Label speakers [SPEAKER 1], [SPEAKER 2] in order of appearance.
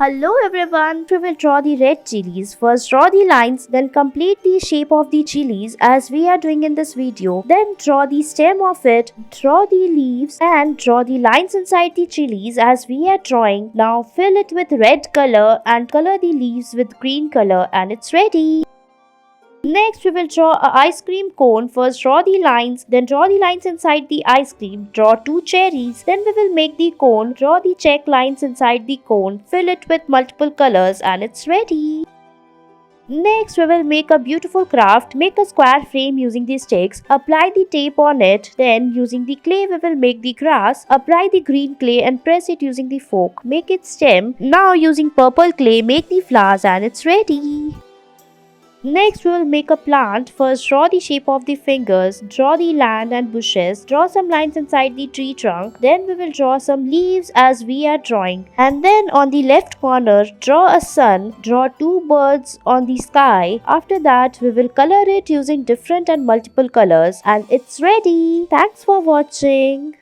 [SPEAKER 1] Hello everyone, we will draw the red chilies. First draw the lines, then complete the shape of the chilies as we are doing in this video. Then draw the stem of it, draw the leaves and draw the lines inside the chilies as we are drawing. Now fill it with red color and color the leaves with green color and it's ready. Next, we will draw a ice cream cone. First, draw the lines, then draw the lines inside the ice cream. Draw 2 cherries. Then we will make the cone. Draw the check lines inside the cone. Fill it with multiple colors and it's ready. Next, we will make a beautiful craft. Make a square frame using the sticks. Apply the tape on it. Then, using the clay, we will make the grass. Apply the green clay and press it using the fork. Make its stem. Now, using purple clay, make the flowers and it's ready. Next, we will make a plant. First, draw the shape of the fingers, draw the land and bushes, draw some lines inside the tree trunk. Then we will draw some leaves as we are drawing. And then on the left corner, draw a sun, draw 2 birds on the sky. After that, we will color it using different and multiple colors. And it's ready. Thanks for watching.